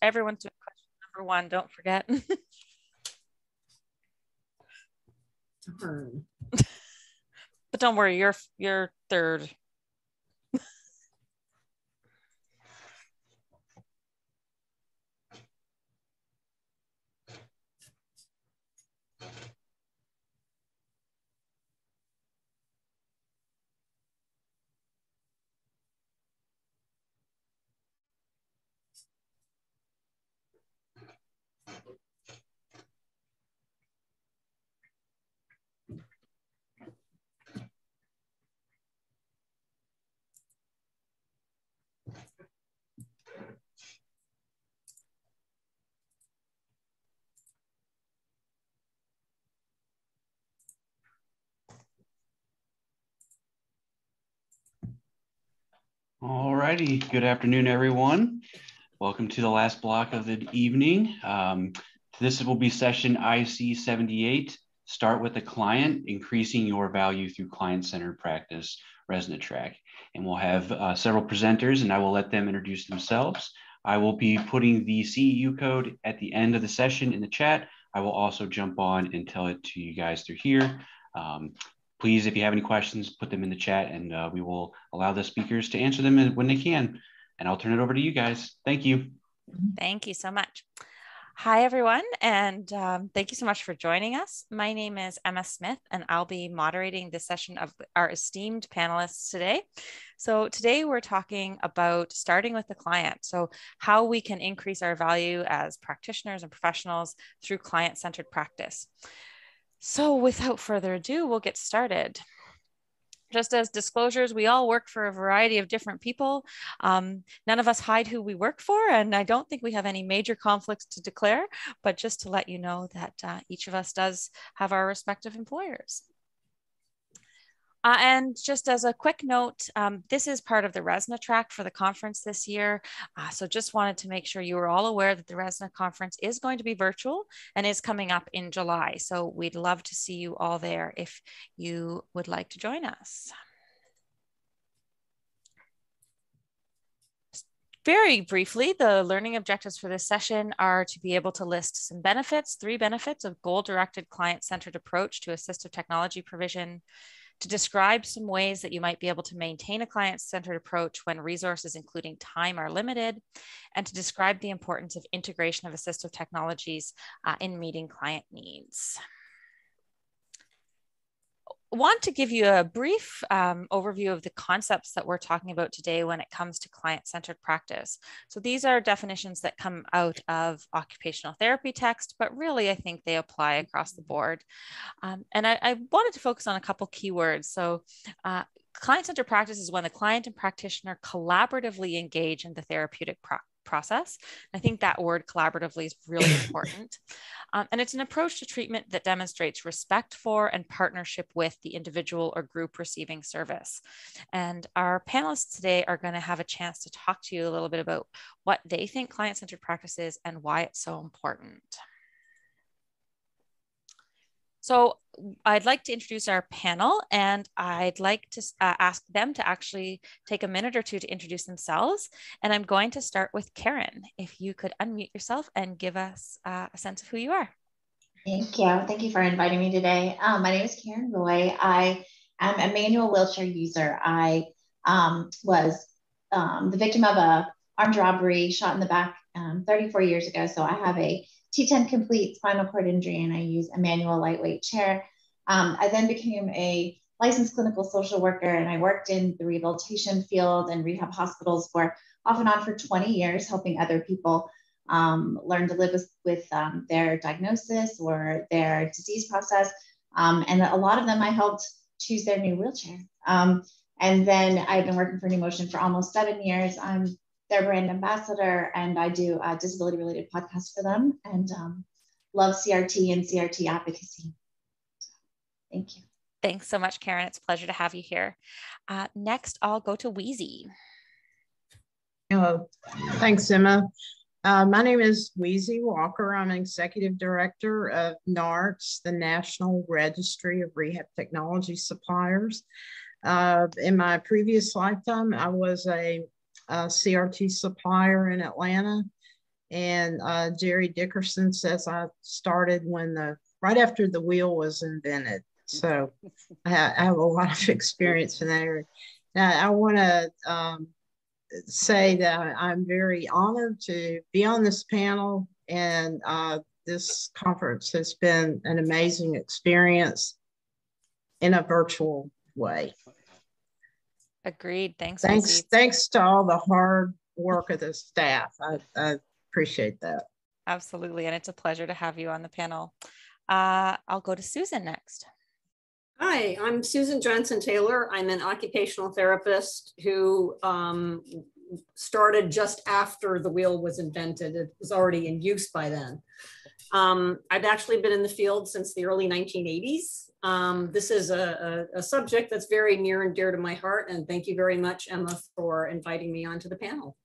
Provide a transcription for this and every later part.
Everyone's doing question number 1, don't forget. But don't worry, you're third. All righty. Good afternoon, everyone. Welcome to the last block of the evening. This will be session IC 78. Start with the client, increasing your value through client-centered practice, RESNA track. And we'll have several presenters, and I will let them introduce themselves. I will be putting the CEU code at the end of the session in the chat. I will also jump on and tell it to you guys through here. Please, if you have any questions, put them in the chat, and we will allow the speakers to answer them when they can. And I'll turn it over to you guys. Thank you. Thank you so much. Hi, everyone, and thank you so much for joining us. My name is Emma Smith, and I'll be moderating this session of our esteemed panelists today. So today we're talking about starting with the client. So how we can increase our value as practitioners and professionals through client-centered practice. So without further ado, we'll get started. Just as disclosures, we all work for a variety of different people. None of us hide who we work for, and I don't think we have any major conflicts to declare, but just to let you know that each of us does have our respective employers. And just as a quick note, this is part of the RESNA track for the conference this year. So just wanted to make sure you were all aware that the RESNA conference is going to be virtual and is coming up in July. So we'd love to see you all there if you would like to join us. Very briefly, the learning objectives for this session are to be able to list some benefits, 3 benefits of goal-directed client-centered approach to assistive technology provision, to describe some ways that you might be able to maintain a client-centered approach when resources, including time, are limited, and to describe the importance of integration of assistive technologies in meeting client needs. Want to give you a brief overview of the concepts that we're talking about today when it comes to client-centered practice. So these are definitions that come out of occupational therapy text, but really I think they apply across the board. And I wanted to focus on a couple keywords. So client-centered practice is when the client and practitioner collaboratively engage in the therapeutic process. I think that word collaboratively is really important. And it's an approach to treatment that demonstrates respect for and partnership with the individual or group receiving service. And our panelists today are going to have a chance to talk to you a little bit about what they think client-centered practice is and why it's so important. So I'd like to introduce our panel, and I'd like to ask them to actually take a minute or two to introduce themselves. And I'm going to start with Karen. If you could unmute yourself and give us a sense of who you are. Thank you. Thank you for inviting me today. My name is Karen Roy. I am a manual wheelchair user. I was the victim of a armed robbery, shot in the back 34 years ago. So I have a T10 complete spinal cord injury, and I use a manual lightweight chair. I then became a licensed clinical social worker, and I worked in the rehabilitation field and rehab hospitals for off and on for 20 years, helping other people learn to live with their diagnosis or their disease process. And a lot of them I helped choose their new wheelchair. And then I've been working for New Motion for almost 7 years. I'm their brand ambassador, and I do a disability related podcast for them, and love CRT and CRT advocacy. Thank you. Thanks so much, Karen. It's a pleasure to have you here. Next, I'll go to Weesie. Hello. Thanks, Emma. My name is Weesie Walker. I'm Executive Director of NARTS, the National Registry of Rehab Technology Suppliers. In my previous lifetime, I was a CRT supplier in Atlanta, And Jerry Dickerson says I started right after the wheel was invented. So I have a lot of experience in that area. Now, I want to say that I'm very honored to be on this panel, and this conference has been an amazing experience in a virtual way. Agreed. Thanks. Thanks to all the hard work of the staff. I appreciate that. Absolutely. And it's a pleasure to have you on the panel. I'll go to Susan next. Hi, I'm Susan Johnson Taylor. I'm an occupational therapist who started just after the wheel was invented. It was already in use by then. I've actually been in the field since the early 1980s. This is a subject that's very near and dear to my heart. And thank you very much, Emma, for inviting me onto the panel.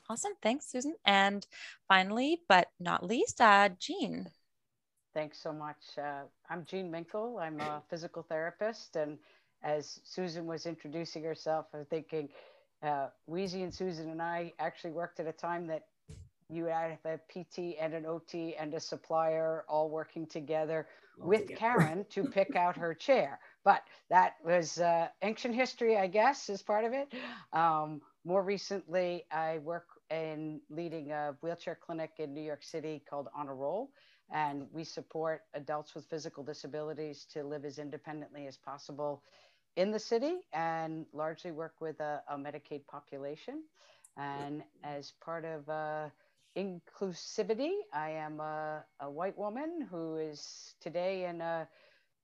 Awesome. Thanks, Susan. And finally, but not least, Jean. Thanks so much. I'm Jean Minkel. I'm a physical therapist. And as Susan was introducing herself, I'm thinking Weesie and Susan and I actually worked at a time that you had a PT and an OT and a supplier all working together with Karen to pick out her chair. But that was ancient history, I guess, is part of it. More recently, I work in leading a wheelchair clinic in New York City called On a Roll. And we support adults with physical disabilities to live as independently as possible in the city and largely work with a Medicaid population. And as part of inclusivity, I am a white woman who is today in a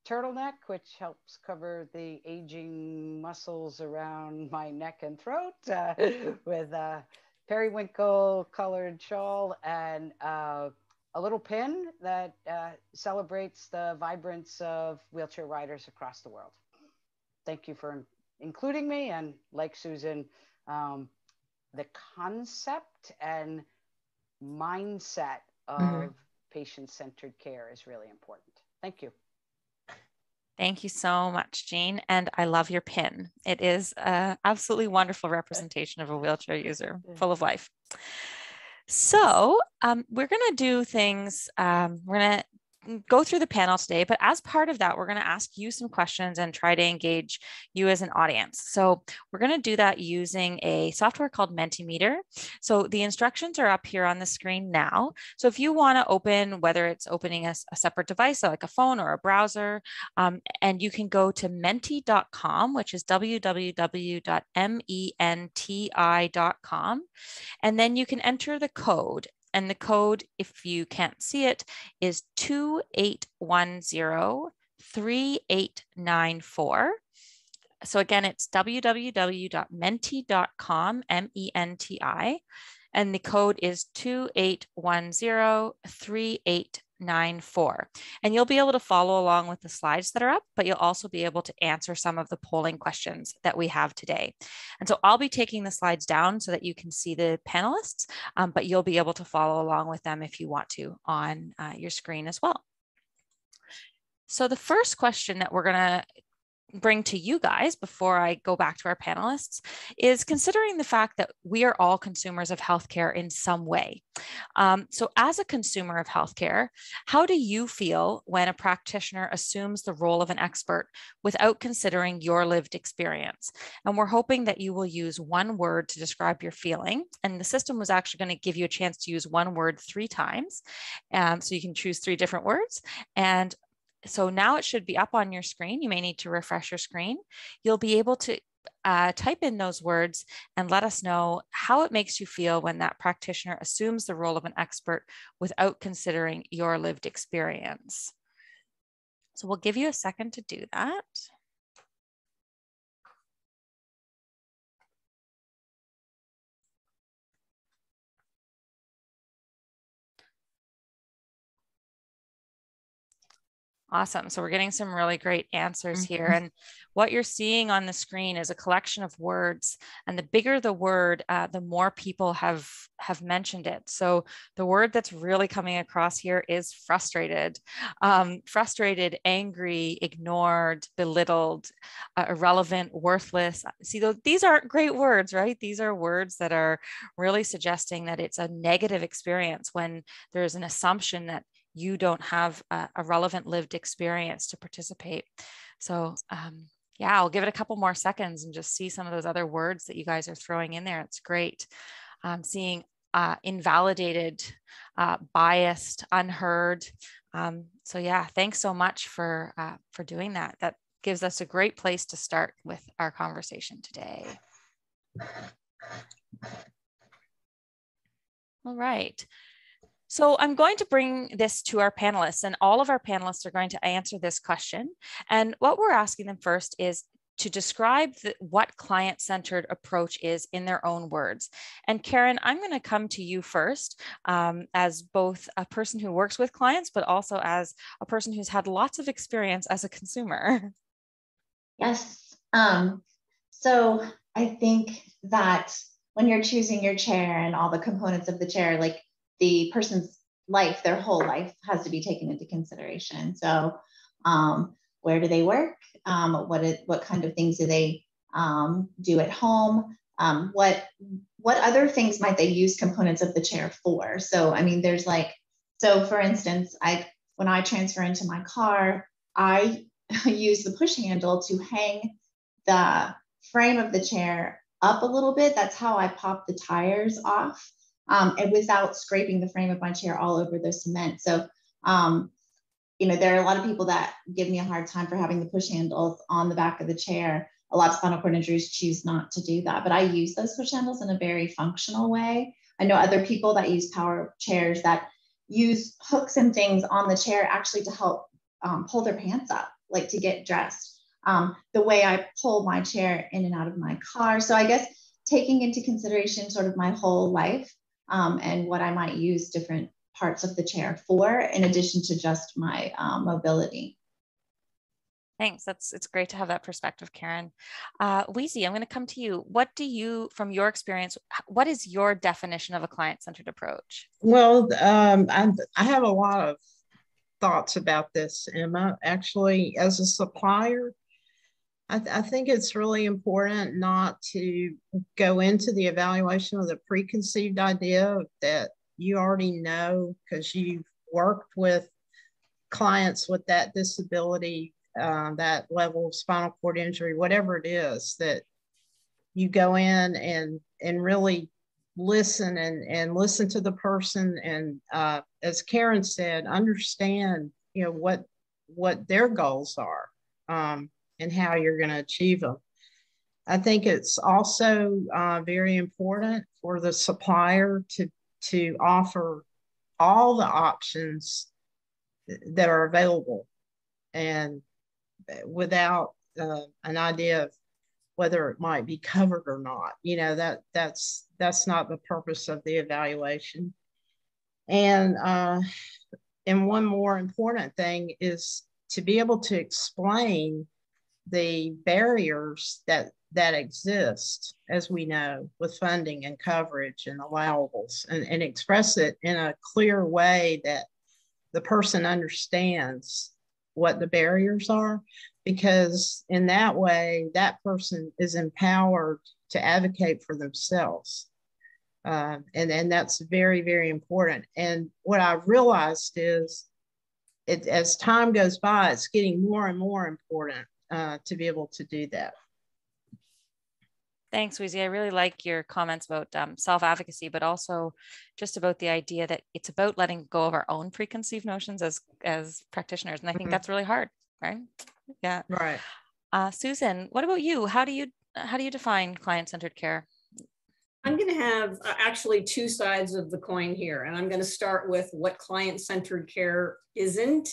turtleneck, which helps cover the aging muscles around my neck and throat with a periwinkle colored shawl and a little pin that celebrates the vibrance of wheelchair riders across the world. Thank you for including me. And like Susan, the concept and mindset of patient-centered care is really important. Thank you. Thank you so much, Jean. And I love your pin. It is an absolutely wonderful representation of a wheelchair user, full of life. So we're going to do things, we're going to go through the panel today, but as part of that, we're going to ask you some questions and try to engage you as an audience. So we're going to do that using a software called Mentimeter. So the instructions are up here on the screen now. So if you want to open, whether it's opening a separate device, so like a phone or a browser, and you can go to menti.com, which is www.menti.com. And then you can enter the code. And the code, if you can't see it, is 28103894. So again, it's www.menti.com, MENTI, and the code is 28103894. And you'll be able to follow along with the slides that are up, but you'll also be able to answer some of the polling questions that we have today. And so I'll be taking the slides down so that you can see the panelists, but you'll be able to follow along with them if you want to on your screen as well. So the first question that we're going to bring to you guys before I go back to our panelists is considering the fact that we are all consumers of healthcare in some way. So as a consumer of healthcare, how do you feel when a practitioner assumes the role of an expert without considering your lived experience? And we're hoping that you will use one word to describe your feeling. And the system was actually going to give you a chance to use one word 3 times. So you can choose 3 different words. And so now it should be up on your screen. You may need to refresh your screen. You'll be able to type in those words and let us know how it makes you feel when that practitioner assumes the role of an expert without considering your lived experience. So we'll give you a second to do that. Awesome. So we're getting some really great answers here. And what you're seeing on the screen is a collection of words. And the bigger the word, the more people have mentioned it. So the word that's really coming across here is frustrated. Frustrated, angry, ignored, belittled, irrelevant, worthless. See, these aren't great words, right? These are words that are really suggesting that it's a negative experience when there's an assumption that you don't have a relevant lived experience to participate. So yeah, I'll give it a couple more seconds and just see some of those other words that you guys are throwing in there. It's great. Seeing invalidated, biased, unheard. So yeah, thanks so much for doing that. That gives us a great place to start with our conversation today. All right. So I'm going to bring this to our panelists, and all of our panelists are going to answer this question. And what we're asking them first is to describe what client-centered approach is in their own words. And Karen, I'm going to come to you first as both a person who works with clients, but also as a person who's had lots of experience as a consumer. Yes. So I think that when you're choosing your chair and all the components of the chair, like the person's life, their whole life has to be taken into consideration. So where do they work? What kind of things do they do at home? What other things might they use components of the chair for? So, I mean, there's like, so for instance, when I transfer into my car, I use the push handle to hang the frame of the chair up a little bit. That's how I pop the tires off. And without scraping the frame of my chair all over the cement. So, you know, there are a lot of people that give me a hard time for having the push handles on the back of the chair. A lot of spinal cord injuries choose not to do that, but I use those push handles in a very functional way. I know other people that use power chairs that use hooks and things on the chair actually to help pull their pants up, like to get dressed. The way I pull my chair in and out of my car. So I guess taking into consideration sort of my whole life, and what I might use different parts of the chair for, in addition to just my mobility. Thanks. It's great to have that perspective, Karen. Weesie, I'm going to come to you. What do you, from your experience, what is your definition of a client-centered approach? Well, I have a lot of thoughts about this, Emma. Actually, as a supplier, I think it's really important not to go into the evaluation with a preconceived idea that you already know because you've worked with clients with that disability, that level of spinal cord injury, whatever it is, that you go in and really listen and listen to the person. And as Karen said, understand, you know, what their goals are. And how you're going to achieve them. I think it's also very important for the supplier to offer all the options that are available, and without an idea of whether it might be covered or not. You know, that's not the purpose of the evaluation. And one more important thing is to be able to explain the barriers that exist, as we know, with funding and coverage and allowables, and express it in a clear way that the person understands what the barriers are, because in that way, that person is empowered to advocate for themselves. And that's very, very important. And what I've realized is, as time goes by, it's getting more and more important to be able to do that. Thanks, Weesie. I really like your comments about self-advocacy, but also just about the idea that it's about letting go of our own preconceived notions as practitioners. And I think that's really hard, right? Yeah. Right. Susan, what about you? How do you define client-centered care? I'm going to have actually two sides of the coin here. And I'm going to start with what client-centered care isn't.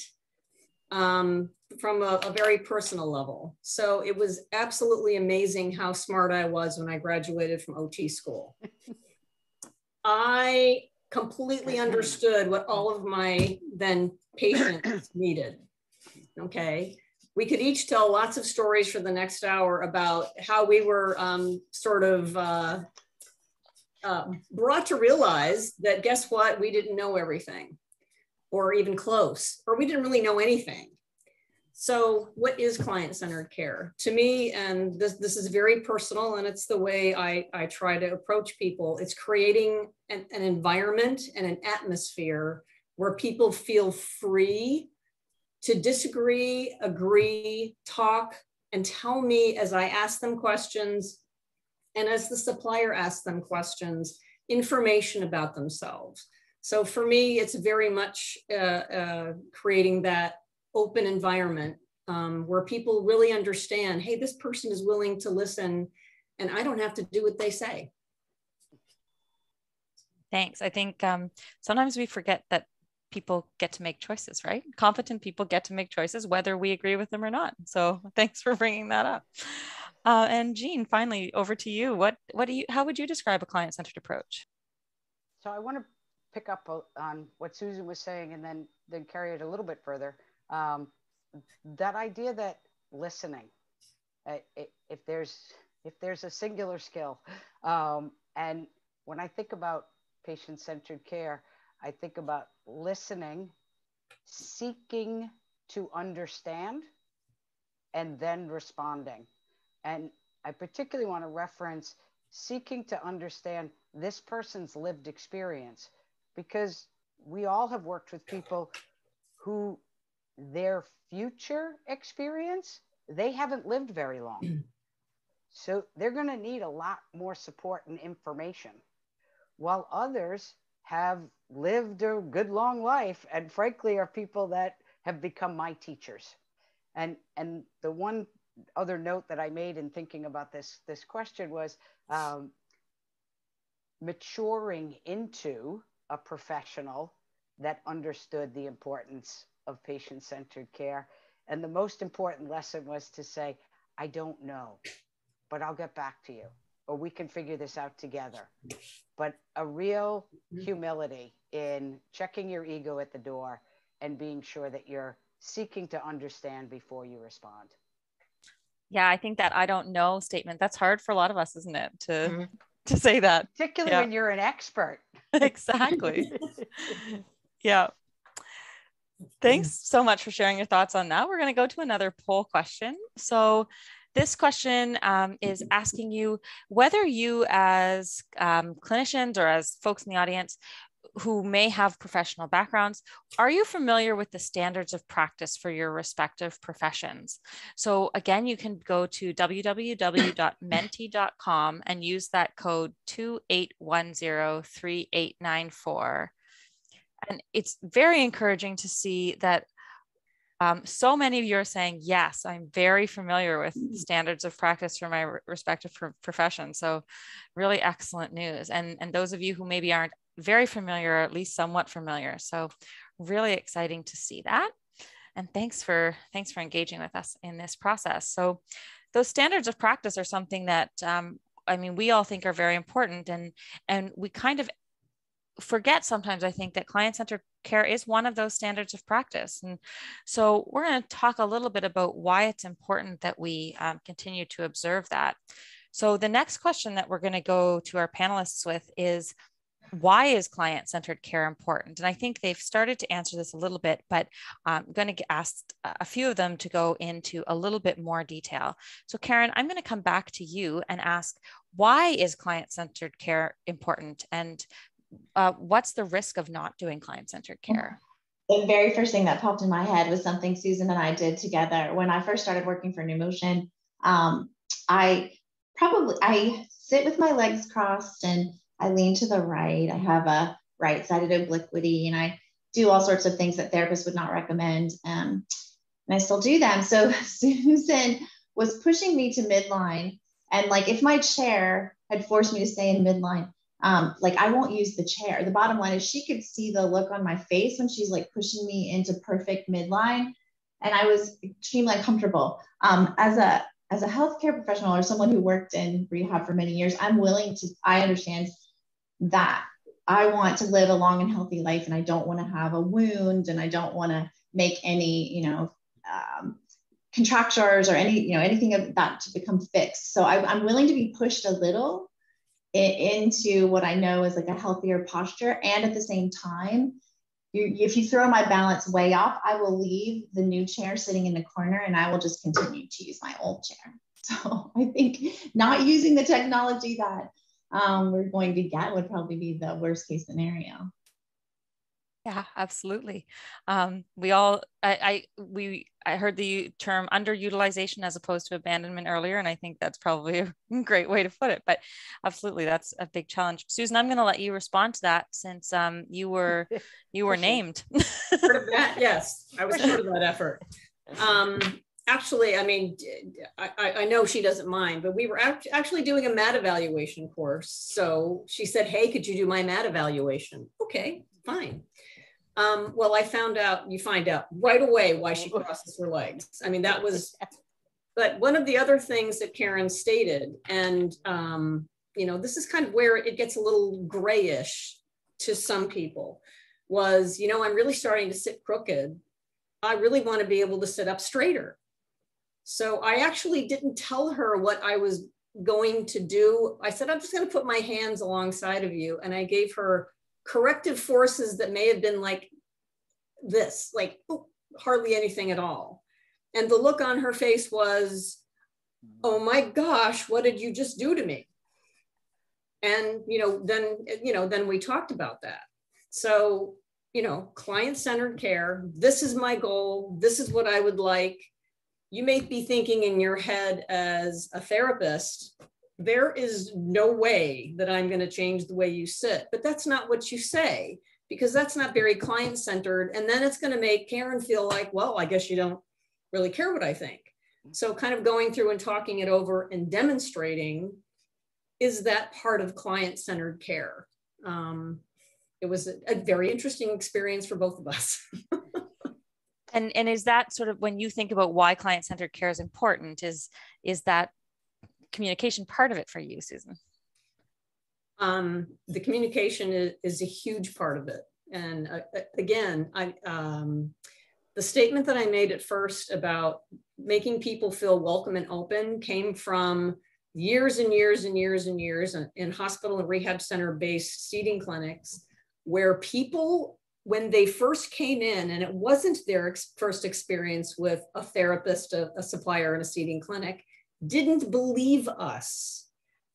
From a very personal level. So it was absolutely amazing how smart I was when I graduated from OT school. I completely understood what all of my then patients needed. okay? We could each tell lots of stories for the next hour about how we were brought to realize that, guess what? We didn't know everything, or even close, or we didn't really know anything. So what is client-centered care? To me, and this is very personal, and it's the way I try to approach people, it's creating an environment and an atmosphere where people feel free to disagree, agree, talk, and tell me as I ask them questions, and as the supplier asks them questions, information about themselves. So for me, it's very much creating that open environment where people really understand, hey, this person is willing to listen and I don't have to do what they say. Thanks. I think sometimes we forget that people get to make choices, right? Competent people get to make choices, whether we agree with them or not. So thanks for bringing that up. And Jean, finally, over to you. How would you describe a client-centered approach? So I want to pick up on what Susan was saying and then carry it a little bit further. That idea that listening, if there's a singular skill, and when I think about patient-centered care, I think about listening, seeking to understand, and then responding. And I particularly want to reference seeking to understand this person's lived experience, because we all have worked with people who their future experience, they haven't lived very long. So they're going to need a lot more support and information, while others have lived a good long life and frankly are people that have become my teachers. And the one other note that I made in thinking about this question was maturing into a professional that understood the importance of patient-centered care. And the most important lesson was to say, I don't know, but I'll get back to you, or we can figure this out together. But a real humility in checking your ego at the door and being sure that you're seeking to understand before you respond. Yeah, I think that I don't know statement, that's hard for a lot of us, isn't it? To say that. Particularly when you're an expert. Exactly. Yeah. Thanks so much for sharing your thoughts on that. We're going to go to another poll question. So this question is asking you whether you as clinicians or as folks in the audience who may have professional backgrounds, are you familiar with the standards of practice for your respective professions? So again, you can go to www.menti.com and use that code 28103894. And it's very encouraging to see that so many of you are saying, yes, I'm very familiar with standards of practice for my respective profession. So really excellent news. And those of you who maybe aren't very familiar, or at least somewhat familiar. So really exciting to see that. And thanks for engaging with us in this process. So those standards of practice are something that, we all think are very important, and we kind of forget sometimes, I think, that client-centered care is one of those standards of practice. And so we're going to talk a little bit about why it's important that we continue to observe that. So the next question that we're going to go to our panelists with is, why is client-centered care important? And I think they've started to answer this a little bit, but I'm going to ask a few of them to go into a little bit more detail. So Karen, I'm going to come back to you and ask, why is client-centered care important? And what's the risk of not doing client-centered care? The very first thing that popped in my head was something Susan and I did together. When I first started working for NewMotion, I sit with my legs crossed and I lean to the right. I have a right-sided obliquity, and I do all sorts of things that therapists would not recommend. And I still do them. So Susan was pushing me to midline. And like, if my chair had forced me to stay in midline, I won't use the chair. The bottom line is she could see the look on my face when she's like pushing me into perfect midline. And I was extremely uncomfortable. As a healthcare professional or someone who worked in rehab for many years, I understand that I want to live a long and healthy life, and I don't want to have a wound, and I don't want to make any, contractures or anything of that to become fixed. So I'm willing to be pushed a little into what I know is like a healthier posture. And at the same time, if you throw my balance way off, I will leave the new chair sitting in the corner and I will just continue to use my old chair. So I think not using the technology that we're going to get would probably be the worst case scenario. Yeah, absolutely. I heard the term underutilization as opposed to abandonment earlier, and I think that's probably a great way to put it. But absolutely, that's a big challenge. Susan, I'm going to let you respond to that since you were named. Part of that, yes, I was part of that effort. Actually, I mean, I know she doesn't mind, but we were actually doing a MAT evaluation course. So she said, "Hey, could you do my MAT evaluation?" Okay, fine. Well, you find out right away why she crosses her legs. I mean, that was, but one of the other things that Karen stated, and, this is kind of where it gets a little grayish to some people, was, I'm really starting to sit crooked. I really want to be able to sit up straighter. So I actually didn't tell her what I was going to do. I said, I'm just going to put my hands alongside of you. And I gave her corrective forces that may have been like this, like hardly anything at all. And the look on her face was, oh my gosh, what did you just do to me? And, then we talked about that. So, client-centered care, this is my goal. This is what I would like. You may be thinking in your head as a therapist, there is no way that I'm going to change the way you sit, but that's not what you say, because that's not very client-centered. And then it's going to make Karen feel like, well, I guess you don't really care what I think. So kind of going through and talking it over and demonstrating, is that part of client-centered care? It was a very interesting experience for both of us. And is that sort of, when you think about why client-centered care is important, is that communication part of it for you, Susan? The communication is a huge part of it. And again, the statement that I made at first about making people feel welcome and open came from years and years and years and years in hospital and rehab center based seating clinics, where people, when they first came in, and it wasn't their first experience with a therapist, a supplier in a seating clinic, didn't believe us.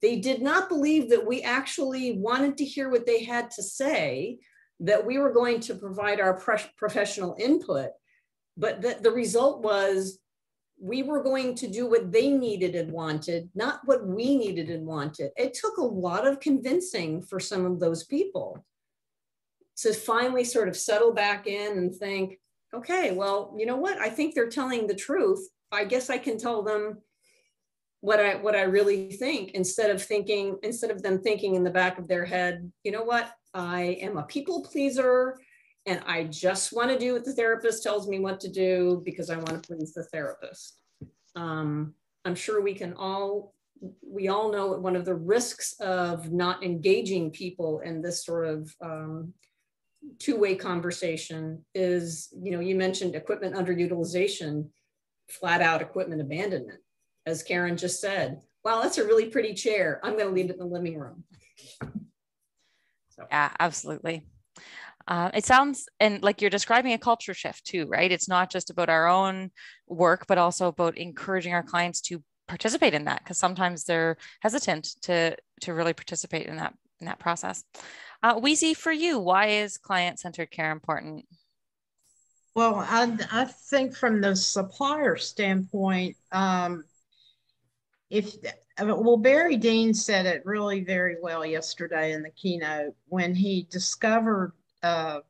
They did not believe that we actually wanted to hear what they had to say, that we were going to provide our professional input, but the result was we were going to do what they needed and wanted, not what we needed and wanted. It took a lot of convincing for some of those people to finally sort of settle back in and think, okay, well, you know what? I think they're telling the truth. I guess I can tell them what I really think, instead of them thinking in the back of their head, you know what? I am a people pleaser and I just want to do what the therapist tells me what to do because I want to please the therapist. I'm sure we all know one of the risks of not engaging people in this sort of two-way conversation is, you mentioned equipment underutilization, flat out equipment abandonment. As Karen just said, wow, that's a really pretty chair. I'm going to leave it in the living room. So. Yeah, absolutely. It sounds, and like you're describing a culture shift too, right? It's not just about our own work, but also about encouraging our clients to participate in that, because sometimes they're hesitant to really participate in that process. Weesie, for you, why is client-centered care important? Well, I think from the supplier standpoint, Barry Dean said it really very well yesterday in the keynote when he discovered that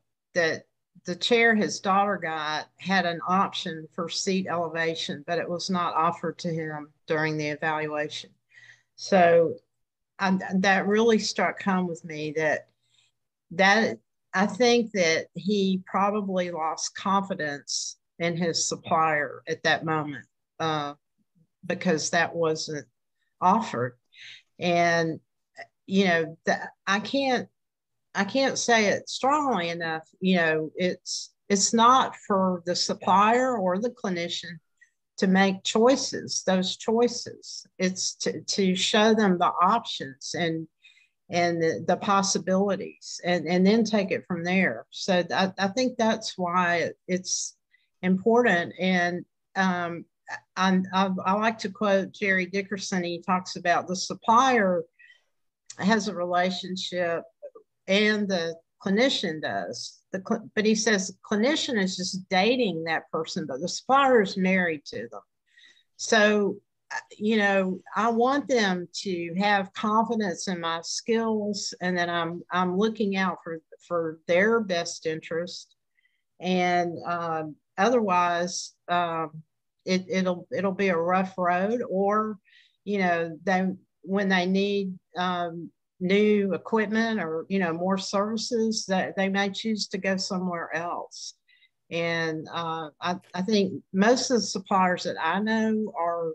the chair his daughter got had an option for seat elevation, but it was not offered to him during the evaluation. So that really struck home with me that I think that he probably lost confidence in his supplier at that moment because that wasn't offered. And, I can't say it strongly enough. It's it's not for the supplier or the clinician to make those choices. It's to show them the options and the possibilities, and then take it from there. So I think that's why it's important. And I like to quote Jerry Dickerson. He talks about the supplier has a relationship and the clinician does. But he says the clinician is just dating that person, but the supplier is married to them. So, I want them to have confidence in my skills, and that I'm looking out for their best interest. And otherwise, it'll be a rough road. Or, when they need new equipment or more services, that they may choose to go somewhere else. And I think most of the suppliers that I know are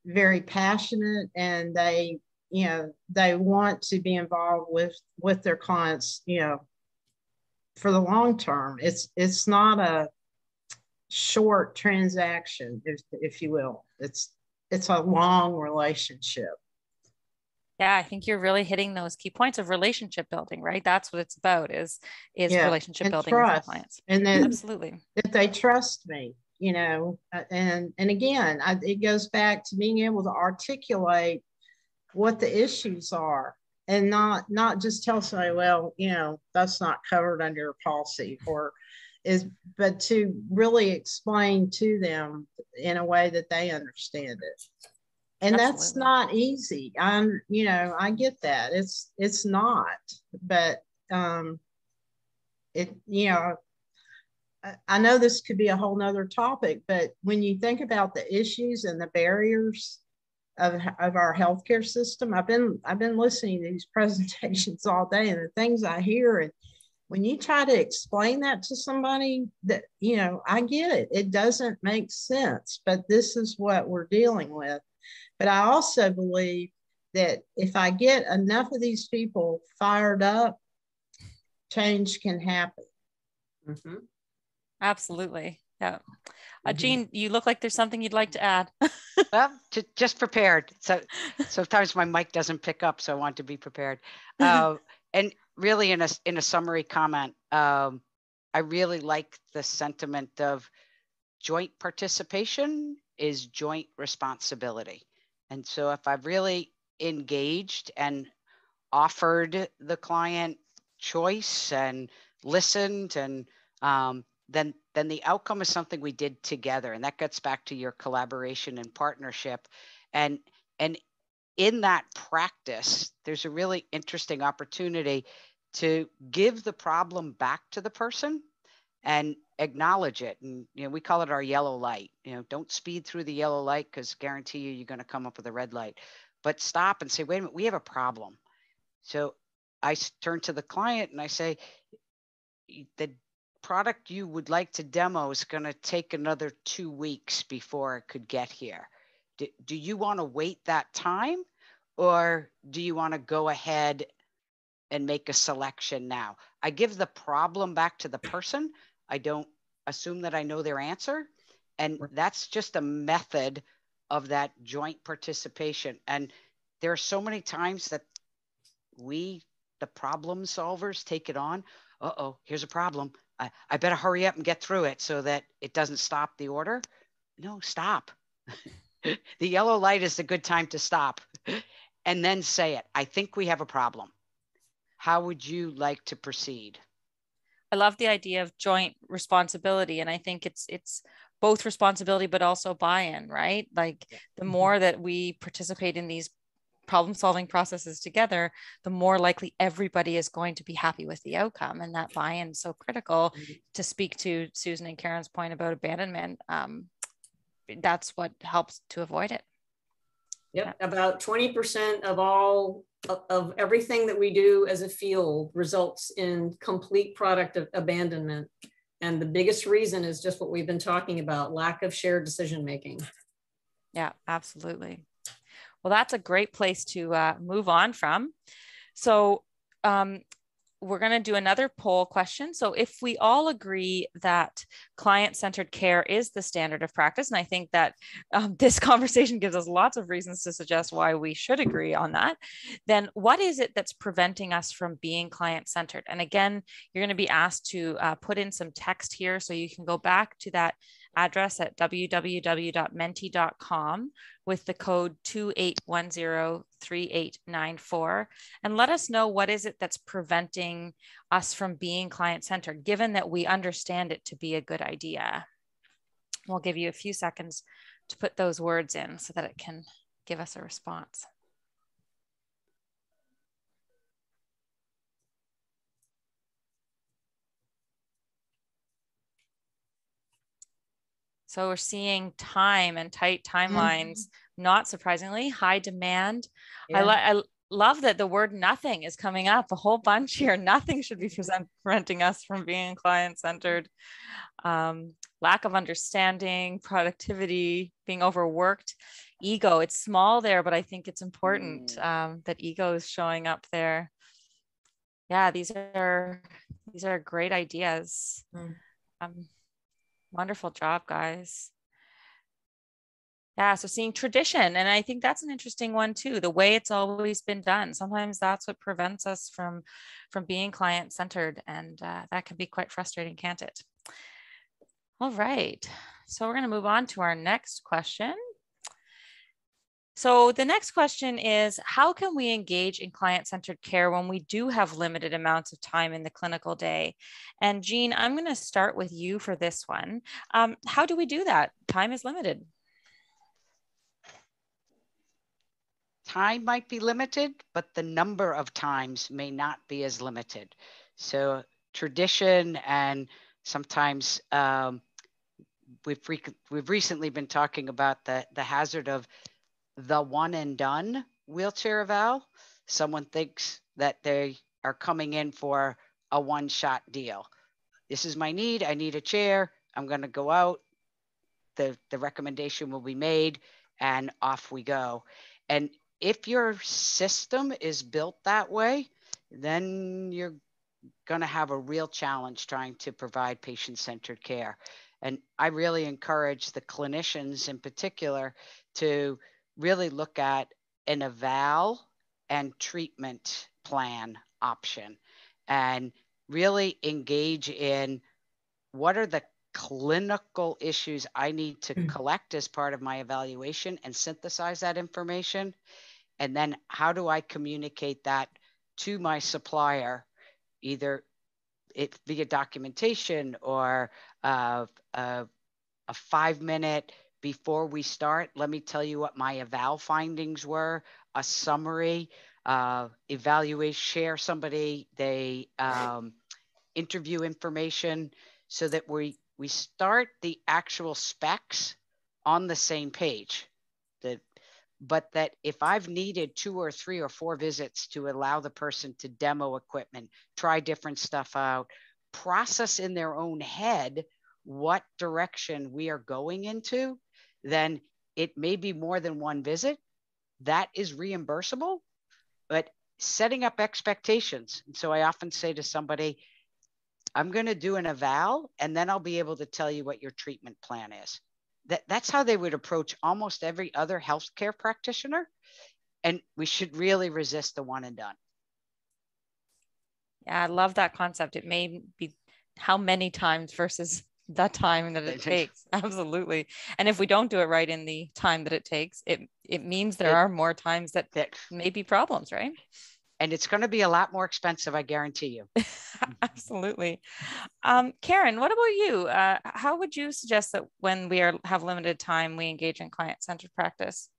very passionate, and they want to be involved with their clients for the long term. It's not a short transaction, if you will. It's a long relationship. Yeah, I think you're really hitting those key points of relationship building, right? That's what it's about, is relationship building with your clients. And then absolutely, that they trust me, and again, it goes back to being able to articulate what the issues are, and not just tell somebody, well, that's not covered under your policy, but to really explain to them in a way that they understand it. And absolutely, that's not easy. I get that. It's not, but I know this could be a whole nother topic, but when you think about the issues and the barriers of our healthcare system, I've been listening to these presentations all day, and the things I hear, and when you try to explain that to somebody, that I get it. It doesn't make sense, but this is what we're dealing with. But I also believe that if I get enough of these people fired up, change can happen. Mm-hmm. Absolutely. Yeah. Jean, you look like there's something you'd like to add. Well, just prepared. So sometimes my mic doesn't pick up, so I want to be prepared. And really, in a summary comment, I really like the sentiment of joint participation is joint responsibility. And so if I've really engaged and offered the client choice and listened, and then the outcome is something we did together. And that gets back to your collaboration and partnership. And in that practice, there's a really interesting opportunity to give the problem back to the person and acknowledge it. And, we call it our yellow light. Don't speed through the yellow light, because guarantee you're going to come up with a red light. But stop and say, wait a minute, we have a problem. So I turn to the client and I say, the product you would like to demo is going to take another 2 weeks before it could get here. Do you want to wait that time, or do you want to go ahead and make a selection now? I give the problem back to the person. I don't assume that I know their answer. And that's just a method of that joint participation. And there are so many times that we, the problem solvers, take it on. Uh-oh, here's a problem. I better hurry up and get through it so that it doesn't stop the order. No, stop. The yellow light is a good time to stop. And then say it. I think we have a problem. How would you like to proceed? I love the idea of joint responsibility. And I think it's both responsibility, but also buy-in, right? Like the more that we participate in these problem-solving processes together, the more likely everybody is going to be happy with the outcome. And that buy-in is so critical. To speak to Susan and Karen's point about abandonment, that's what helps to avoid it. Yep, about 20% of everything that we do as a field results in complete product of abandonment. And the biggest reason is just what we've been talking about, lack of shared decision-making. Yeah, absolutely. Well, that's a great place to move on from. So we're going to do another poll question. So if we all agree that client-centered care is the standard of practice, and I think that this conversation gives us lots of reasons to suggest why we should agree on that, then what is it that's preventing us from being client-centered? And again, you're going to be asked to put in some text here, so you can go back to that address at www.menti.com with the code 28103894, and let us know what is it that's preventing us from being client-centered, given that we understand it to be a good idea. We'll give you a few seconds to put those words in so that it can give us a response. So we're seeing time and tight timelines, not surprisingly, high demand. Yeah. I love that the word nothing is coming up a whole bunch here. Nothing should be preventing us from being client-centered. Lack of understanding, productivity, being overworked, ego. It's small there, but I think it's important that ego is showing up there. Yeah, these are great ideas. Wonderful job, guys. Yeah, so seeing tradition, and I think that's an interesting one too, the way it's always been done. Sometimes that's what prevents us from being client-centered, and that can be quite frustrating, can't it? All right, so we're going to move on to our next question. So the next question is, how can we engage in client-centered care when we do have limited amounts of time in the clinical day? And Jean, I'm going to start with you for this one. How do we do that? Time is limited. Time might be limited, but the number of times may not be as limited. So tradition, and sometimes we've recently been talking about the hazard of the one and done wheelchair eval. Someone thinks that they are coming in for a one-shot deal. This is my need. I need a chair. I'm going to go out. The recommendation will be made, and off we go. And if your system is built that way, then you're going to have a real challenge trying to provide patient-centered care. And I really encourage the clinicians in particular to really look at an eval and treatment plan option and really engage in what are the clinical issues I need to collect as part of my evaluation and synthesize that information. And then how do I communicate that to my supplier, either it via documentation or a 5-minute before we start, let me tell you what my eval findings were, a summary, evaluate, share somebody, they interview information, so that we start the actual specs on the same page. But that if I've needed 2 or 3 or 4 visits to allow the person to demo equipment, try different stuff out, process in their own head what direction we are going into, then it may be more than one visit. That is reimbursable, but setting up expectations. And so I often say to somebody, I'm going to do an eval, and then I'll be able to tell you what your treatment plan is. That's how they would approach almost every other healthcare practitioner. And we should really resist the one and done. Yeah, I love that concept. It may be how many times versus the time that it takes. Absolutely. And if we don't do it right in the time that it takes, it means there are more times that may be problems, right? And it's going to be a lot more expensive, I guarantee you. Absolutely. Karen, what about you? How would you suggest that when we have limited time, we engage in client-centered practice?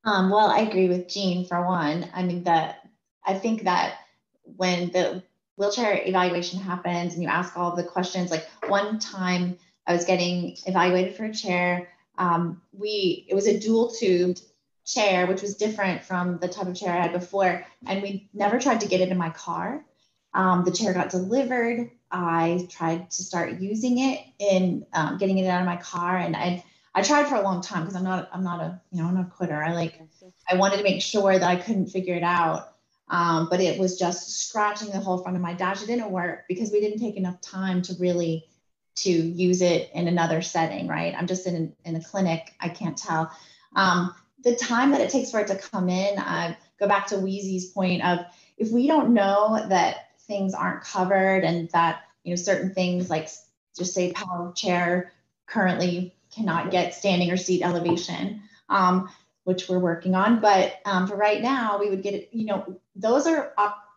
Well, I agree with Jean for one. I mean, I think that when the wheelchair evaluation happens and you ask all the questions, like one time I was getting evaluated for a chair. It was a dual tubed chair, which was different from the type of chair I had before. And we never tried to get it in my car. The chair got delivered. I tried to start using it in getting it out of my car. And I tried for a long time because I'm not a quitter. I wanted to make sure that I couldn't figure it out. but it was just scratching the whole front of my dash. It didn't work because we didn't take enough time to really to use it in another setting, right? I'm just in a clinic, I can't tell. The time that it takes for it to come in, I go back to Weesie's point of, if we don't know that things aren't covered and that, you know, certain things like just say power chair currently cannot get standing or seat elevation, which we're working on. But for right now, we would get it, you know, those are,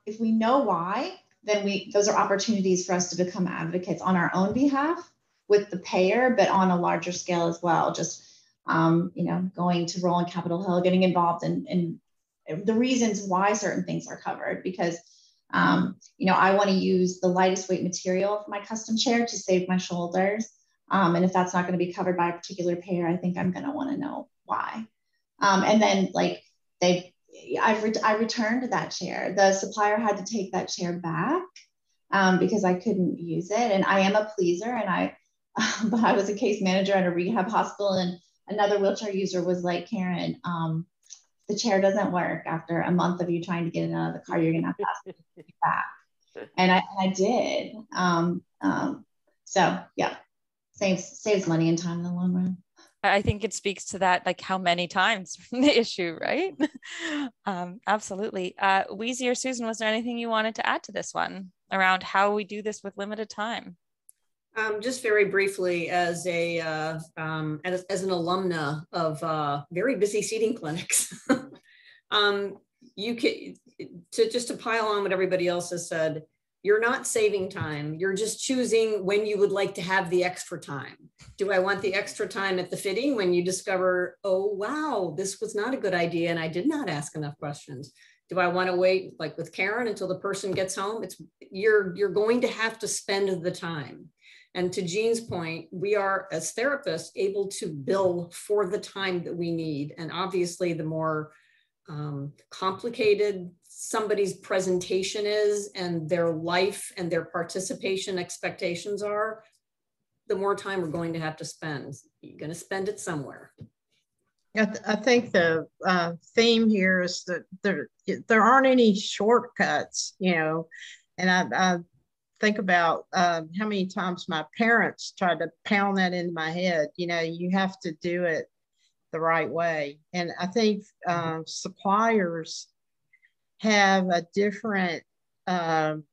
if we know why, then those are opportunities for us to become advocates on our own behalf with the payer, but on a larger scale as well. Just, you know, going to Roll and Capitol Hill, getting involved in the reasons why certain things are covered, because, you know, I want to use the lightest weight material for my custom chair to save my shoulders. And if that's not going to be covered by a particular payer, I think I'm going to want to know why. And then like I returned that chair. The supplier had to take that chair back because I couldn't use it. And I am a pleaser, and but I was a case manager at a rehab hospital, and another wheelchair user was like, Karen, the chair doesn't work. After a month of you trying to get it out of the car, you're gonna have to ask me to take it back. And I did. So yeah, saves money and time in the long run. I think it speaks to that, like how many times the issue, right? Absolutely. Weesie or Susan, was there anything you wanted to add to this one around how we do this with limited time? Just very briefly, as an alumna of very busy seating clinics, you can just to pile on what everybody else has said. You're not saving time. You're just choosing when you would like to have the extra time. Do I want the extra time at the fitting when you discover, oh, wow, this was not a good idea and I did not ask enough questions? Do I want to wait, like with Karen, until the person gets home? You're going to have to spend the time. And to Jean's point, we are, as therapists, able to bill for the time that we need. And obviously, the more complicated somebody's presentation is and their life and their participation expectations are, the more time we're going to have to spend. You're going to spend it somewhere. I think the theme here is that there aren't any shortcuts, you know, and I think about how many times my parents tried to pound that into my head. You know, you have to do it the right way. And I think suppliers have a different,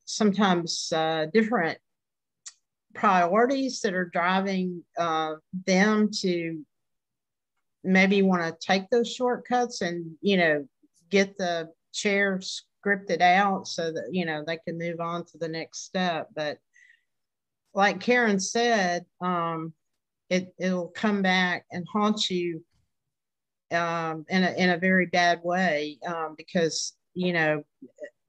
sometimes different priorities that are driving them to maybe want to take those shortcuts and, you know, get the chair scripted out so that, you know, they can move on to the next step. But like Karen said, it'll come back and haunt you in a very bad way, because, you know,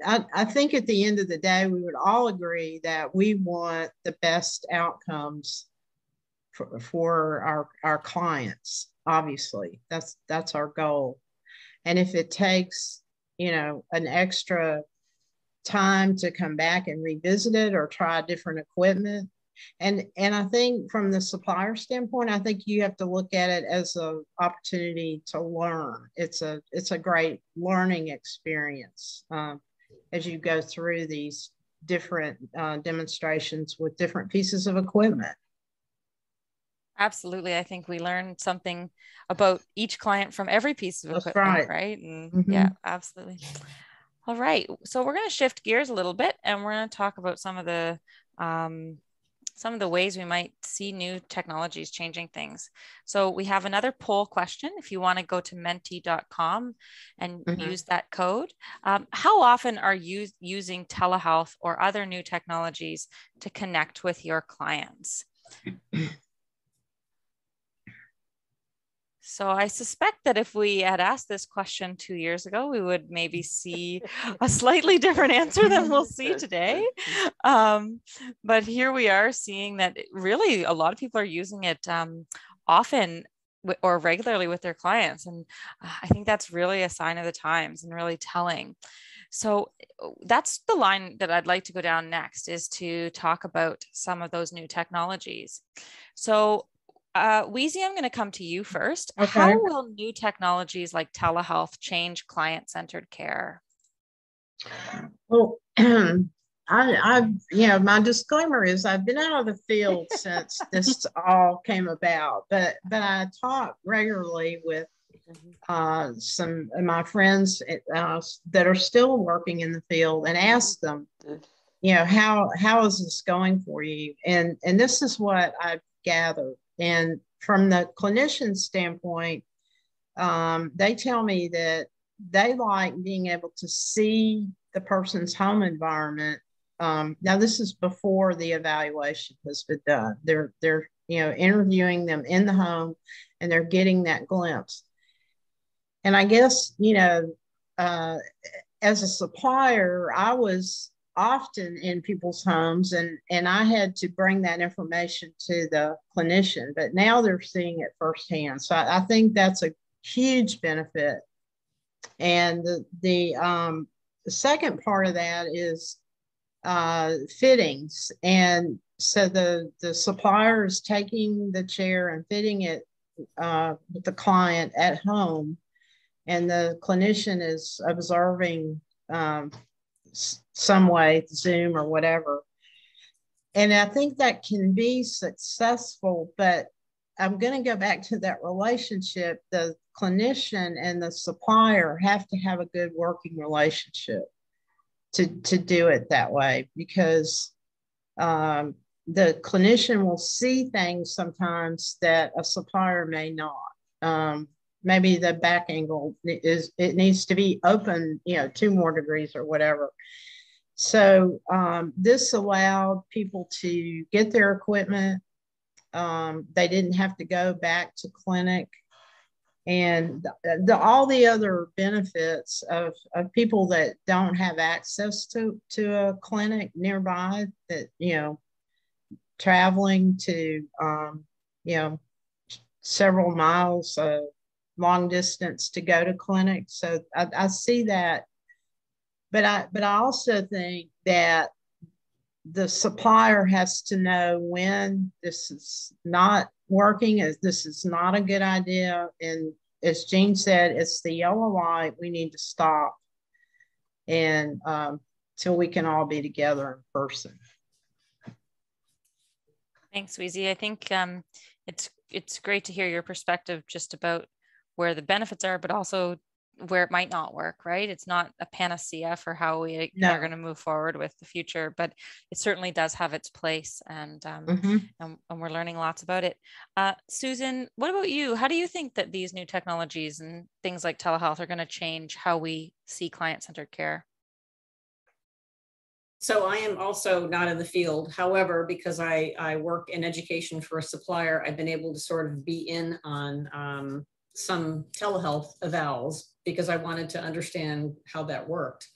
I think at the end of the day, we would all agree that we want the best outcomes for our clients. Obviously, that's our goal. And if it takes, you know, an extra time to come back and revisit it or try different equipment. And I think from the supplier standpoint, I think you have to look at it as an opportunity to learn. It's a great learning experience as you go through these different demonstrations with different pieces of equipment. Absolutely. I think we learn something about each client from every piece of equipment, right? And yeah, absolutely. All right. So we're going to shift gears a little bit, and we're going to talk about some of the ways we might see new technologies changing things. So we have another poll question. If you want to go to menti.com and use that code, how often are you using telehealth or other new technologies to connect with your clients? So I suspect that if we had asked this question 2 years ago, we would maybe see a slightly different answer than we'll see today. But here we are seeing that really a lot of people are using it often or regularly with their clients. And I think that's really a sign of the times and really telling. So that's the line that I'd like to go down next, is to talk about some of those new technologies. So Weesie, I'm going to come to you first. Okay. How will new technologies like telehealth change client-centered care? Well, my disclaimer is I've been out of the field since this all came about, but I talk regularly with some of my friends that are still working in the field and ask them, how is this going for you? And this is what I've gathered. And from the clinician standpoint, they tell me that they like being able to see the person's home environment. Now, this is before the evaluation has been done. They're interviewing them in the home, and they're getting that glimpse. And I guess, as a supplier, I was often in people's homes, and I had to bring that information to the clinician, but now they're seeing it firsthand. So I think that's a huge benefit. And the second part of that is fittings. And so the supplier is taking the chair and fitting it with the client at home, and the clinician is observing some way, Zoom or whatever. And I think that can be successful, but I'm going to go back to that relationship. The clinician and the supplier have to have a good working relationship to do it that way, because the clinician will see things sometimes that a supplier may not. Maybe the back angle it needs to be open, 2 more degrees or whatever. So this allowed people to get their equipment. They didn't have to go back to clinic, and all the other benefits of people that don't have access to a clinic nearby, that, traveling to, several miles, long distance to go to clinic. So I see that. But I also think that the supplier has to know when this is not working, as this is not a good idea. And as Jean said, it's the yellow light. We need to stop, and till we can all be together in person. Thanks, Weesie. I think it's great to hear your perspective just about where the benefits are, but also where it might not work, right? It's not a panacea for how we are going to move forward with the future, but it certainly does have its place, and we're learning lots about it. Susan, what about you? How do you think that these new technologies and things like telehealth are going to change how we see client-centered care? So I am also not in the field. However, because I work in education for a supplier, I've been able to sort of be in on some telehealth evals, because I wanted to understand how that worked.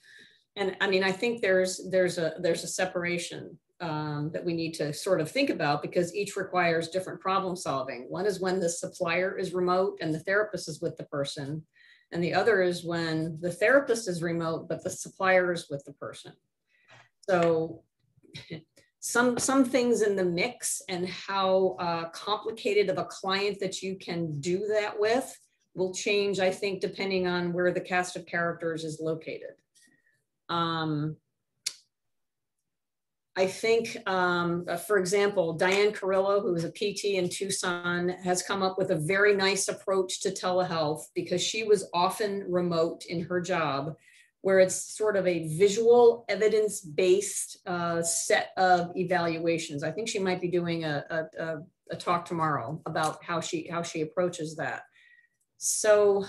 And I mean, I think there's a separation that we need to sort of think about, because each requires different problem solving. One is when the supplier is remote and the therapist is with the person, and the other is when the therapist is remote but the supplier is with the person. So some things in the mix, and how complicated of a client that you can do that with will change, I think, depending on where the cast of characters is located. I think, for example, Diane Carrillo, who is a PT in Tucson, has come up with a very nice approach to telehealth, because she was often remote in her job, where it's sort of a visual evidence-based set of evaluations. I think she might be doing a talk tomorrow about how she approaches that. So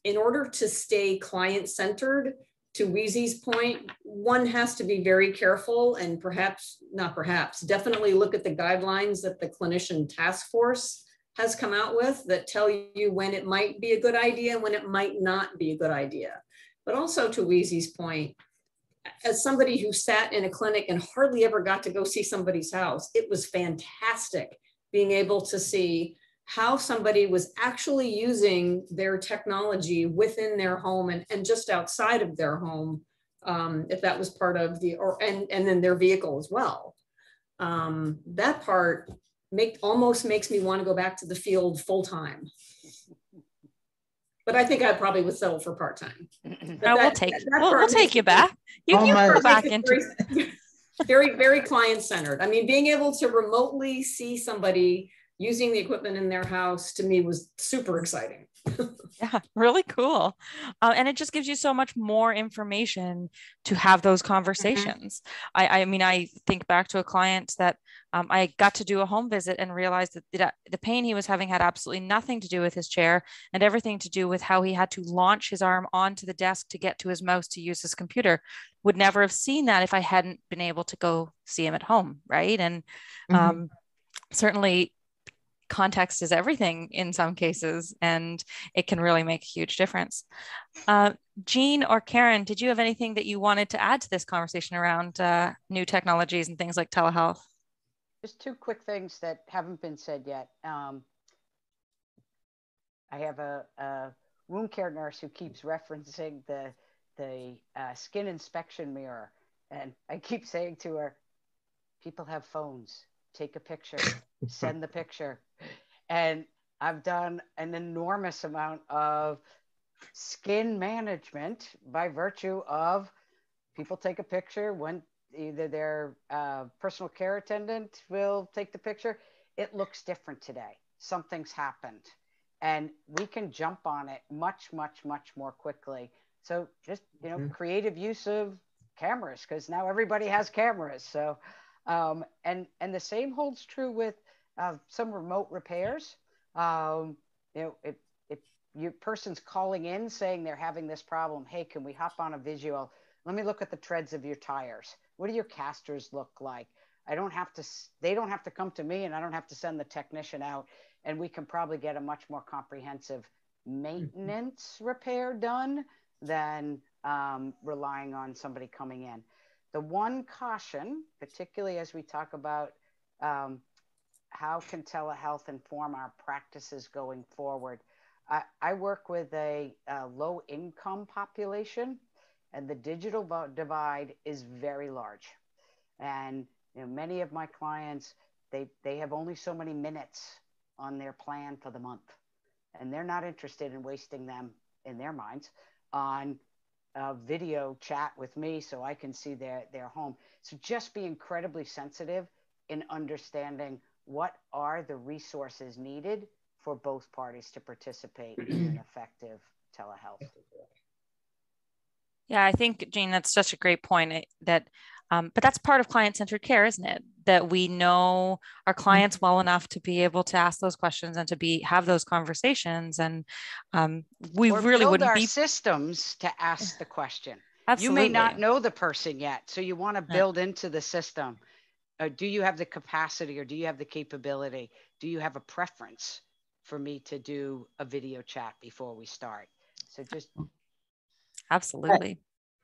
in order to stay client-centered, to Weesie's point, one has to be very careful, and definitely look at the guidelines that the clinician task force has come out with that tell you when it might be a good idea and when it might not be a good idea. But also, to Weesie's point, as somebody who sat in a clinic and hardly ever got to go see somebody's house, it was fantastic being able to see how somebody was actually using their technology within their home and just outside of their home, if that was part of and then their vehicle as well. That part almost makes me want to go back to the field full time. but I think I probably would settle for part-time. We'll take you back. You Almost. go back into very, very client-centered. I mean, being able to remotely see somebody using the equipment in their house, to me, was super exciting. Yeah, really cool. And it just gives you so much more information to have those conversations. I mean, I think back to a client that I got to do a home visit and realized that the pain he was having had absolutely nothing to do with his chair and everything to do with how he had to launch his arm onto the desk to get to his mouse to use his computer. Would never have seen that if I hadn't been able to go see him at home, right? And certainly context is everything in some cases, and it can really make a huge difference. Jean or Karen, did you have anything that you wanted to add to this conversation around new technologies and things like telehealth? Just two quick things that haven't been said yet. I have a wound care nurse who keeps referencing the skin inspection mirror. And I keep saying to her, people have phones, take a picture, send the picture. And I've done an enormous amount of skin management by virtue of people take a picture when either their personal care attendant will take the picture. It looks different today. Something's happened. And we can jump on it much, much, much more quickly. So just, creative use of cameras, because now everybody has cameras. So, and the same holds true with some remote repairs. If your person's calling in saying they're having this problem, hey, can we hop on a visual? Let me look at the treads of your tires. What do your casters look like? They don't have to come to me, and I don't have to send the technician out. And we can probably get a much more comprehensive maintenance repair done than relying on somebody coming in. The one caution, particularly as we talk about how can telehealth inform our practices going forward? I work with a low-income population, and the digital divide is very large. And many of my clients, they have only so many minutes on their plan for the month, and they're not interested in wasting them, in their minds, on a video chat with me so I can see their home. So just be incredibly sensitive in understanding what are the resources needed for both parties to participate in an effective telehealth. Yeah, I think, Jean, that's such a great point. But that's part of client-centered care, isn't it? That we know our clients well enough to be able to ask those questions and to have those conversations. And we really wouldn't our be systems to ask the question. Absolutely. You may not know the person yet, so you want to build into the system. Do you have the capacity, or do you have the capability? Do you have a preference for me to do a video chat before we start? So just absolutely.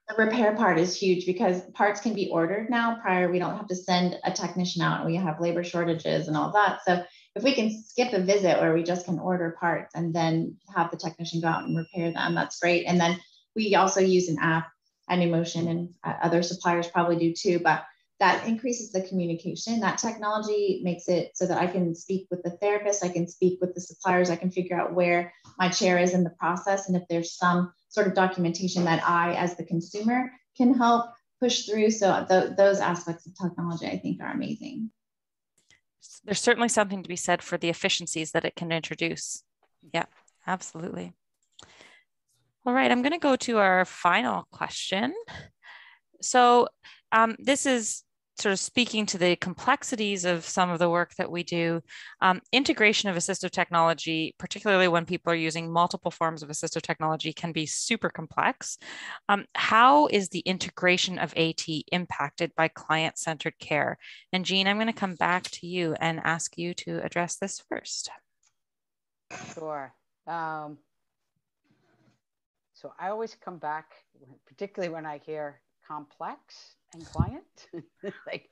The repair part is huge because parts can be ordered now. Prior, we don't have to send a technician out, and we have labor shortages and all that. So if we can skip a visit where we just can order parts and then have the technician go out and repair them, that's great. And then we also use an app, Anymotion, and other suppliers probably do too, but that increases the communication. That technology makes it so that I can speak with the therapist, I can speak with the suppliers, I can figure out where my chair is in the process, and if there's some sort of documentation that I, as the consumer, can help push through. So those aspects of technology, I think, are amazing. There's certainly something to be said for the efficiencies that it can introduce. Yeah, absolutely. All right, I'm going to go to our final question. So this is sort of speaking to the complexities of some of the work that we do. Integration of assistive technology, particularly when people are using multiple forms of assistive technology, can be super complex. How is the integration of AT impacted by client-centered care? And Jean, I'm going to come back to you and ask you to address this first. Sure. So I always come back, particularly when I hear complex and client, like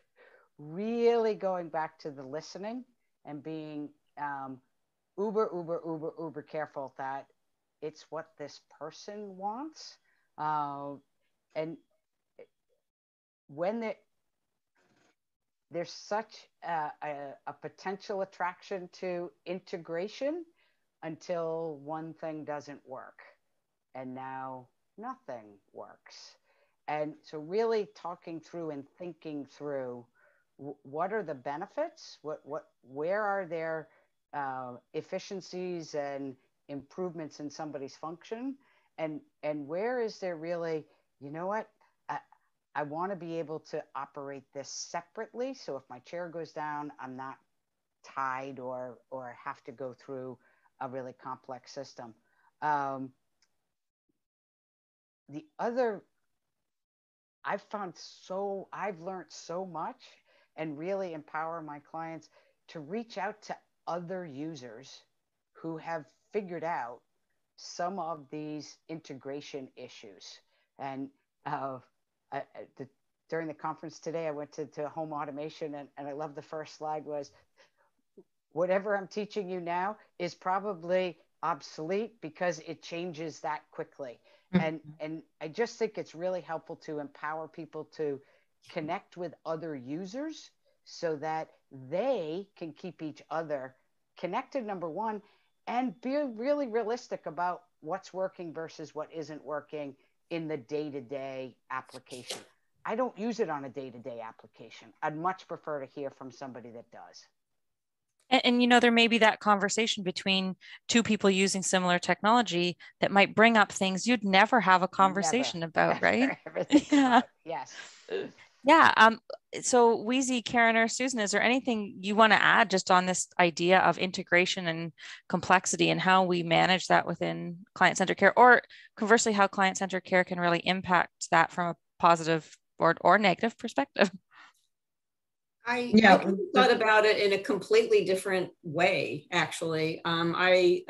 really going back to the listening and being uber careful that it's what this person wants. And when there's such a potential attraction to integration, until one thing doesn't work. And now nothing works. And so really talking through and thinking through what are the benefits, where are there efficiencies and improvements in somebody's function, and where is there really, you know what, I want to be able to operate this separately. So if my chair goes down, I'm not tied or have to go through a really complex system. The other, I've learned so much, and really empower my clients to reach out to other users who have figured out some of these integration issues. And during the conference today, I went to home automation, and I love the first slide was, whatever I'm teaching you now is probably obsolete because it changes that quickly. And I just think it's really helpful to empower people to connect with other users so that they can keep each other connected, number one, and be really realistic about what's working versus what isn't working in the day-to-day application. I don't use it on a day-to-day application. I'd much prefer to hear from somebody that does. And you know, there may be that conversation between two people using similar technology that might bring up things you'd never have a conversation about, right? Yeah. Yes. Yeah. So Weesie, Karen, or Susan, is there anything you want to add just on this idea of integration and complexity and how we manage that within client-centered care, or conversely, how client-centered care can really impact that from a positive or negative perspective? I thought about it in a completely different way, actually. I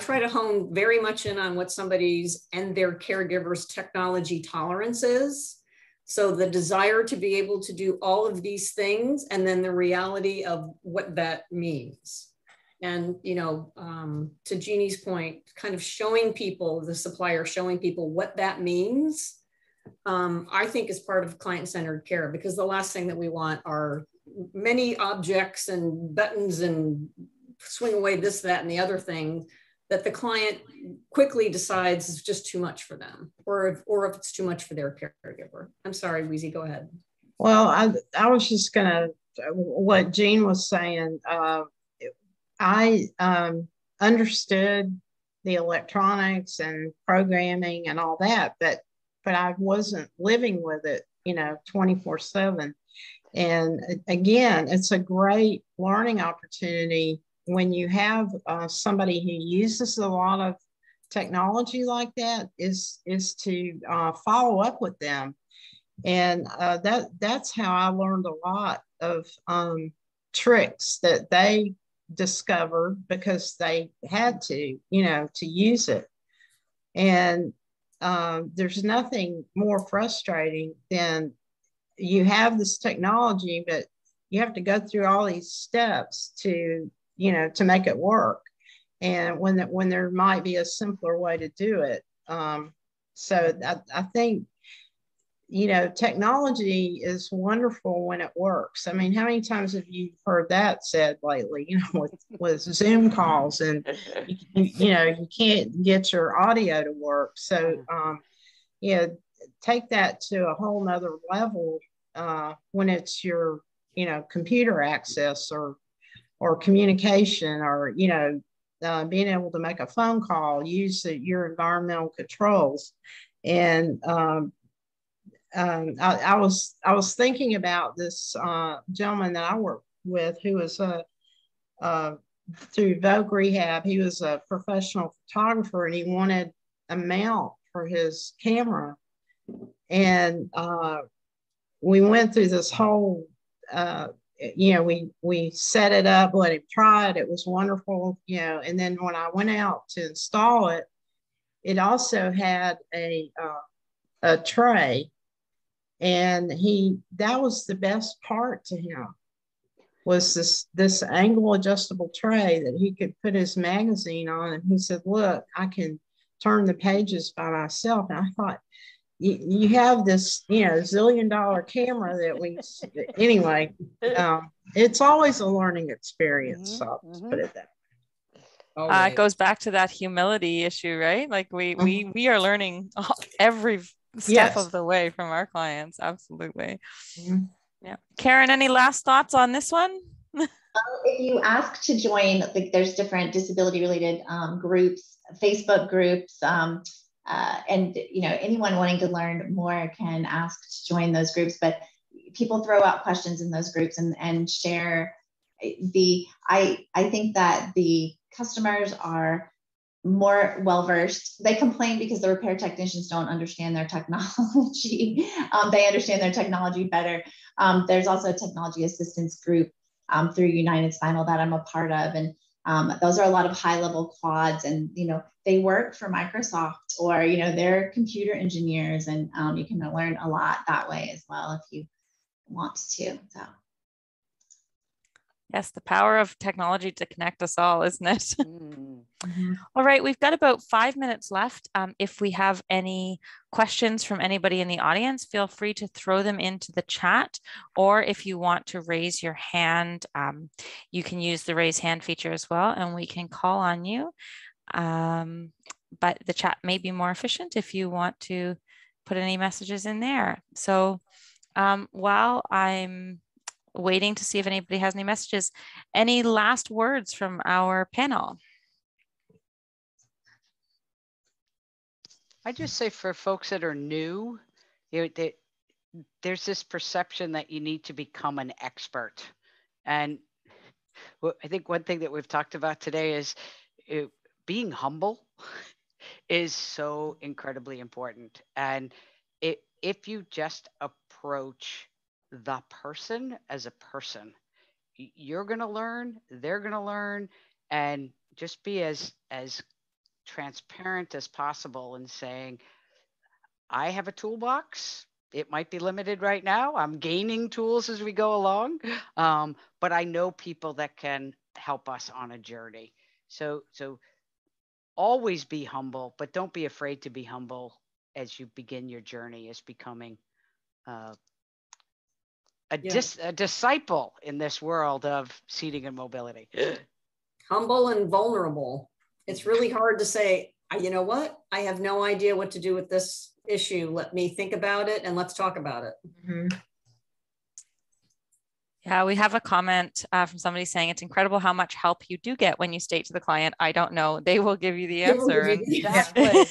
try to hone very much in on what somebody's and their caregiver's technology tolerance is. So the desire to be able to do all of these things, and then the reality of what that means. And, you know, to Jeannie's point, kind of showing people, the supplier showing people what that means, I think is part of client-centered care, because the last thing that we want are many objects and buttons and swing away this, that, and the other thing that the client quickly decides is just too much for them, or if it's too much for their caregiver. I'm sorry, Weesie, go ahead. Well, I was just gonna, what Jean was saying, I understood the electronics and programming and all that, but I wasn't living with it, you know, 24/7. And again, it's a great learning opportunity when you have somebody who uses a lot of technology like that, is to follow up with them. And that's how I learned a lot of tricks that they discovered because they had to, you know, to use it. And there's nothing more frustrating than you have this technology, but you have to go through all these steps to, you know, to make it work. And when there might be a simpler way to do it. So I think, you know, technology is wonderful when it works. I mean, how many times have you heard that said lately, you know, with Zoom calls, and, you know, you can't get your audio to work. So, yeah, take that to a whole nother level when it's your, you know, computer access or communication, or, you know, being able to make a phone call, use your environmental controls. And I was thinking about this gentleman that I work with, who was through Vogue Rehab. He was a professional photographer, and he wanted a mount for his camera. And we went through this whole, you know, we set it up, let him try it. It was wonderful, you know. And then when I went out to install it, it also had a tray. And that was the best part to him, was this angle adjustable tray that he could put his magazine on. And he said, look, I can turn the pages by myself. And I thought, you have this, you know, $1 zillion camera that we, anyway, it's always a learning experience. So I'll just put it that way. Oh, right. It goes back to that humility issue, right? Like we are learning every step of the way from our clients. Absolutely. Yeah. Karen, any last thoughts on this one? If you ask to join, like there's different disability related groups, Facebook groups, and anyone wanting to learn more can ask to join those groups. But people throw out questions in those groups and share I think that the customers are more well-versed. They complain because the repair technicians don't understand their technology. They understand their technology better. There's also a technology assistance group through United Spinal that I'm a part of. And those are a lot of high-level quads, and they work for Microsoft, or they're computer engineers, and you can learn a lot that way as well if you want to. So. Yes, the power of technology to connect us all, isn't it? All right, we've got about 5 minutes left. If we have any questions from anybody in the audience, feel free to throw them into the chat, or if you want to raise your hand, you can use the raise hand feature as well, and we can call on you. But the chat may be more efficient if you want to put any messages in there. So while I'm waiting to see if anybody has any messages, any last words from our panel? I just say for folks that are new, there's this perception that you need to become an expert. And I think one thing that we've talked about today is being humble is so incredibly important. And if you just approach the person as a person, you're going to learn, they're going to learn, and just be as transparent as possible in saying, I have a toolbox. It might be limited right now. I'm gaining tools as we go along, but I know people that can help us on a journey. So always be humble, but don't be afraid to be humble as you begin your journey as becoming a disciple in this world of seating and mobility. Humble and vulnerable. It's really hard to say, you know what? I have no idea what to do with this issue. Let me think about it and let's talk about it. Yeah, we have a comment from somebody saying it's incredible how much help you do get when you state to the client, I don't know. They will give you the answer. Exactly.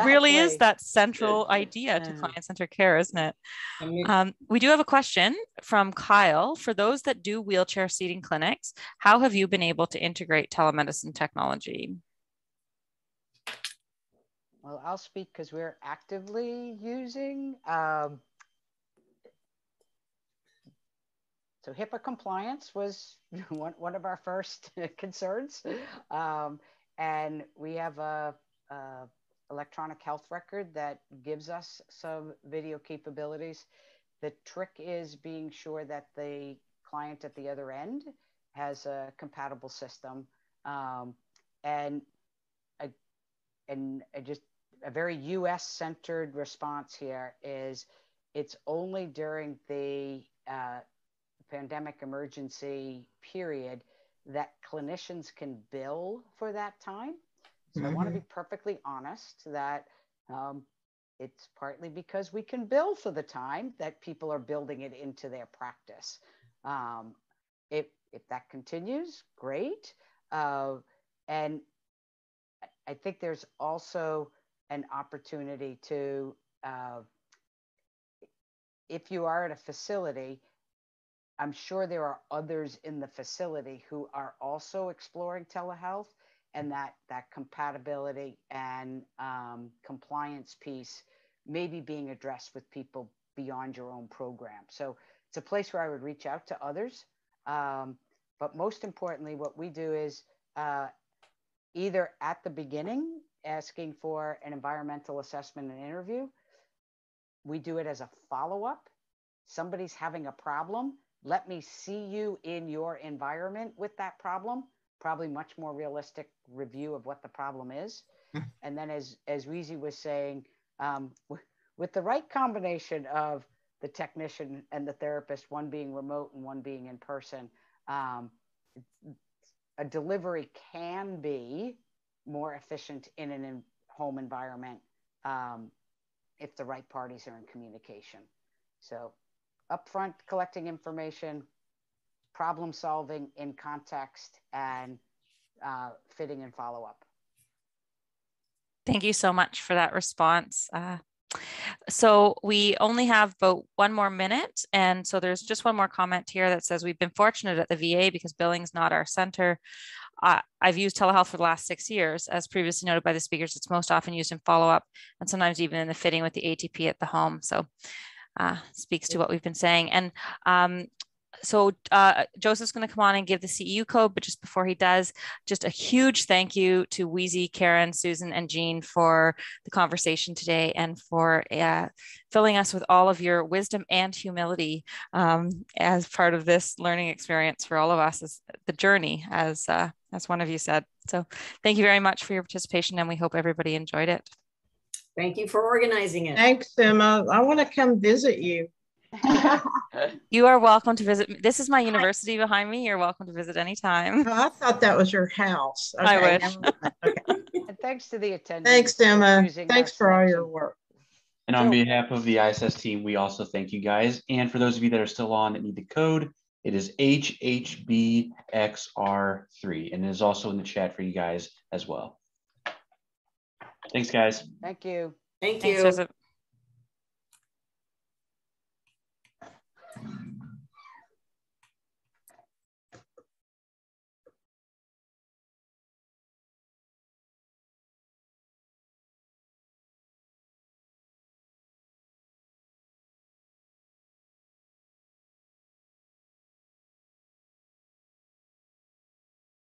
Really is that central idea to client-centered care, isn't it? We do have a question from Kyle. For those that do wheelchair seating clinics, how have you been able to integrate telemedicine technology? Well, I'll speak because we're actively using so HIPAA compliance was one of our first concerns. And we have a electronic health record that gives us some video capabilities. The trick is being sure that the client at the other end has a compatible system. And just a very US centered response here is it's only during the pandemic emergency period that clinicians can bill for that time. So I want to be perfectly honest that it's partly because we can bill for the time that people are building it into their practice. If that continues, great. And I think there's also an opportunity to, if you are at a facility, I'm sure there are others in the facility who are also exploring telehealth, and that compatibility and compliance piece may be being addressed with people beyond your own program. So it's a place where I would reach out to others. But most importantly, what we do is either at the beginning, asking for an environmental assessment and interview. We do it as a follow-up. Somebody's having a problem. Let me see you in your environment with that problem. Probably much more realistic review of what the problem is. And then as Weesie was saying, with the right combination of the technician and the therapist, one being remote and one being in person, a delivery can be more efficient in an home environment if the right parties are in communication. So upfront collecting information, problem solving in context, and fitting and follow-up. Thank you so much for that response. So we only have about 1 more minute. And so there's just one more comment here that says, we've been fortunate at the VA because billing's not our center. I've used telehealth for the last 6 years. As previously noted by the speakers, it's most often used in follow-up and sometimes even in the fitting with the ATP at the home. So speaks to what we've been saying. And so Joseph's going to come on and give the CEU code, but just before he does, just a huge thank you to Weesie, Karen, Susan, and Jean for the conversation today and for filling us with all of your wisdom and humility as part of this learning experience for all of us, as the journey, as one of you said. So thank you very much for your participation, and we hope everybody enjoyed it. Thank you for organizing it. Thanks, Emma. I want to come visit you. You are welcome to visit. This is my university behind me. You're welcome to visit anytime. Oh, I thought that was your house. Okay, I wish. Okay. And thanks to the attendees. Thanks, Emma. For thanks for all your work. And on behalf of the ISS team, we also thank you guys. And for those of you that are still on that need the code, it is HHBXR3, and it is also in the chat for you guys as well. Thanks, guys. Thank you. Thank Thanks, you. Joseph.